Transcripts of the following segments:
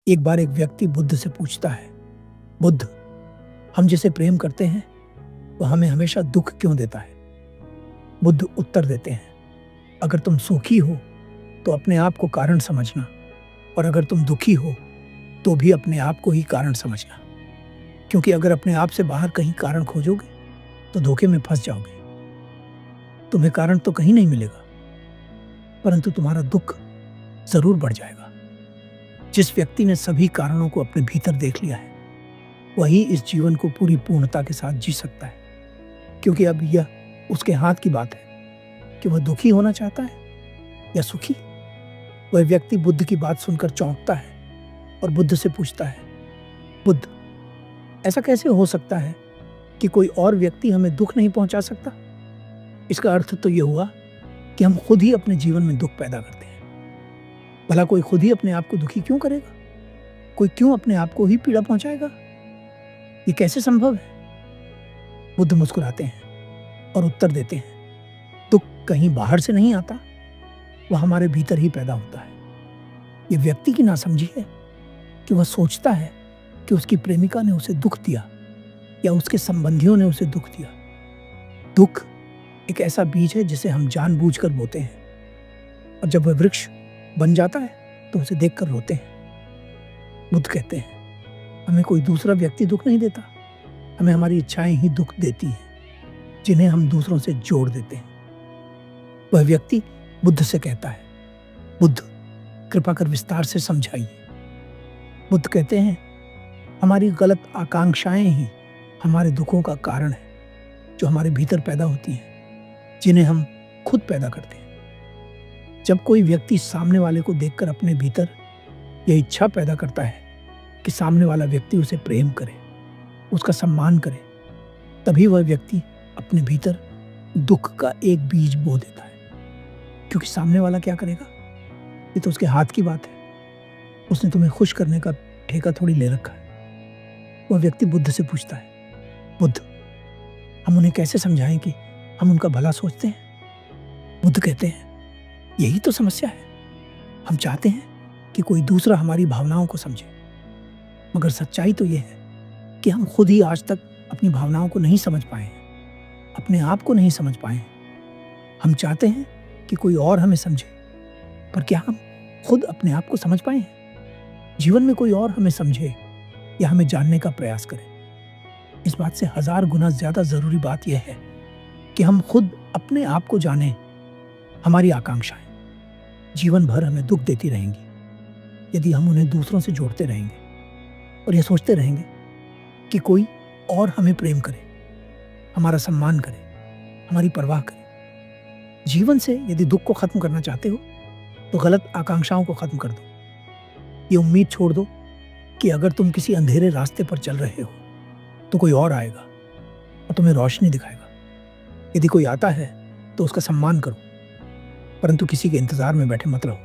एक बार एक व्यक्ति बुद्ध से पूछता है, बुद्ध, हम जिसे प्रेम करते हैं वह हमें हमेशा दुख क्यों देता है? बुद्ध उत्तर देते हैं, अगर तुम सुखी हो तो अपने आप को कारण समझना, और अगर तुम दुखी हो तो भी अपने आप को ही कारण समझना, क्योंकि अगर अपने आप से बाहर कहीं कारण खोजोगे तो धोखे में फंस जाओगे। तुम्हें कारण तो कहीं नहीं मिलेगा, परंतु तुम्हारा दुख जरूर बढ़ जाएगा। जिस व्यक्ति ने सभी कारणों को अपने भीतर देख लिया है वही इस जीवन को पूरी पूर्णता के साथ जी सकता है, क्योंकि अब यह उसके हाथ की बात है कि वह दुखी होना चाहता है या सुखी। वह व्यक्ति बुद्ध की बात सुनकर चौंकता है और बुद्ध से पूछता है, बुद्ध, ऐसा कैसे हो सकता है कि कोई और व्यक्ति हमें दुख नहीं पहुंचा सकता? इसका अर्थ तो यह हुआ कि हम खुद ही अपने जीवन में दुख पैदा करते हैं। भला कोई खुद ही अपने आप को दुखी क्यों करेगा? कोई क्यों अपने आप को ही पीड़ा पहुंचाएगा? ये कैसे संभव है? बुद्ध मुस्कुराते हैं और उत्तर देते हैं, दुख कहीं बाहर से नहीं आता, वह हमारे भीतर ही पैदा होता है। ये व्यक्ति की नासमझी है कि वह सोचता है कि उसकी प्रेमिका ने उसे दुख दिया या उसके संबंधियों ने उसे दुख दिया। दुख एक ऐसा बीज है जिसे हम जानबूझकर बोते हैं, और जब वह वृक्ष बन जाता है तो उसे देखकर रोते हैं। बुद्ध कहते हैं, हमें कोई दूसरा व्यक्ति दुख नहीं देता, हमें हमारी इच्छाएं ही दुख देती हैं, जिन्हें हम दूसरों से जोड़ देते हैं। वह व्यक्ति बुद्ध से कहता है, बुद्ध, कृपा कर विस्तार से समझाइए। बुद्ध कहते हैं, हमारी गलत आकांक्षाएं ही हमारे दुखों का कारण है, जो हमारे भीतर पैदा होती हैं, जिन्हें हम खुद पैदा करते हैं। जब कोई व्यक्ति सामने वाले को देखकर अपने भीतर यह इच्छा पैदा करता है कि सामने वाला व्यक्ति उसे प्रेम करे, उसका सम्मान करे, तभी वह व्यक्ति अपने भीतर दुख का एक बीज बो देता है। क्योंकि सामने वाला क्या करेगा, ये तो उसके हाथ की बात है। उसने तुम्हें खुश करने का ठेका थोड़ी ले रखा है। वह व्यक्ति बुद्ध से पूछता है, बुद्ध, हम उन्हें कैसे समझाएं कि हम उनका भला सोचते हैं? बुद्ध कहते हैं, यही तो समस्या है। हम चाहते हैं कि कोई दूसरा हमारी भावनाओं को समझे, मगर सच्चाई तो यह है कि हम खुद ही आज तक अपनी भावनाओं को नहीं समझ पाए हैं, अपने आप को नहीं समझ पाए हैं। हम चाहते हैं कि कोई और हमें समझे, पर क्या हम खुद अपने आप को समझ पाए हैं? जीवन में कोई और हमें समझे या हमें जानने का प्रयास करे। इस बात से 1000 गुना ज्यादा जरूरी बात यह है कि हम खुद अपने आप को जानें। हमारी आकांक्षाएं जीवन भर हमें दुख देती रहेंगी यदि हम उन्हें दूसरों से जोड़ते रहेंगे और यह सोचते रहेंगे कि कोई और हमें प्रेम करे, हमारा सम्मान करे, हमारी परवाह करे। जीवन से यदि दुख को खत्म करना चाहते हो तो गलत आकांक्षाओं को खत्म कर दो। ये उम्मीद छोड़ दो कि अगर तुम किसी अंधेरे रास्ते पर चल रहे हो तो कोई और आएगा और तुम्हें रोशनी दिखाएगा। यदि कोई आता है तो उसका सम्मान करो, परंतु किसी के इंतजार में बैठे मत रहो,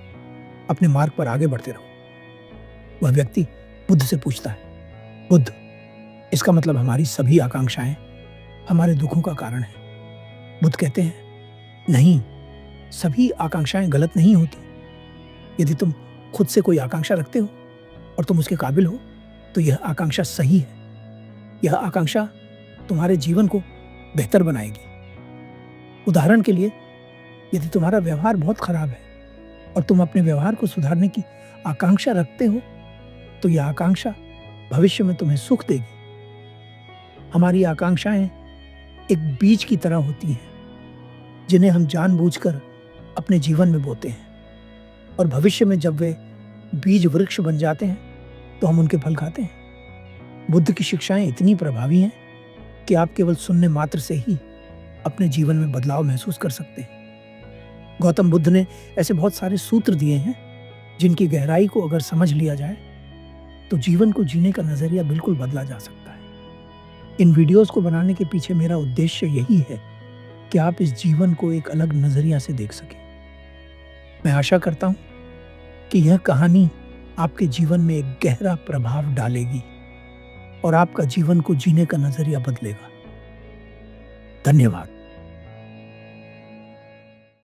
अपने मार्ग पर आगे बढ़ते रहो। वह व्यक्ति बुद्ध से पूछता है, बुद्ध, इसका मतलब हमारी सभी आकांक्षाएं हमारे दुखों का कारण है? बुद्ध कहते हैं, नहीं, सभी आकांक्षाएं गलत नहीं होती। यदि तुम खुद से कोई आकांक्षा रखते हो और तुम उसके काबिल हो तो यह आकांक्षा सही है। यह आकांक्षा तुम्हारे जीवन को बेहतर बनाएगी। उदाहरण के लिए, यदि तुम्हारा व्यवहार बहुत खराब है और तुम अपने व्यवहार को सुधारने की आकांक्षा रखते हो तो यह आकांक्षा भविष्य में तुम्हें सुख देगी। हमारी आकांक्षाएं एक बीज की तरह होती हैं जिन्हें हम जानबूझकर अपने जीवन में बोते हैं, और भविष्य में जब वे बीज वृक्ष बन जाते हैं तो हम उनके फल खाते हैं। बुद्ध की शिक्षाएं इतनी प्रभावी हैं कि आप केवल सुनने मात्र से ही अपने जीवन में बदलाव महसूस कर सकते हैं। गौतम बुद्ध ने ऐसे बहुत सारे सूत्र दिए हैं जिनकी गहराई को अगर समझ लिया जाए तो जीवन को जीने का नजरिया बिल्कुल बदला जा सकता है। इन वीडियोस को बनाने के पीछे मेरा उद्देश्य यही है कि आप इस जीवन को एक अलग नजरिया से देख सकें। मैं आशा करता हूं कि यह कहानी आपके जीवन में एक गहरा प्रभाव डालेगी और आपका जीवन को जीने का नजरिया बदलेगा। धन्यवाद।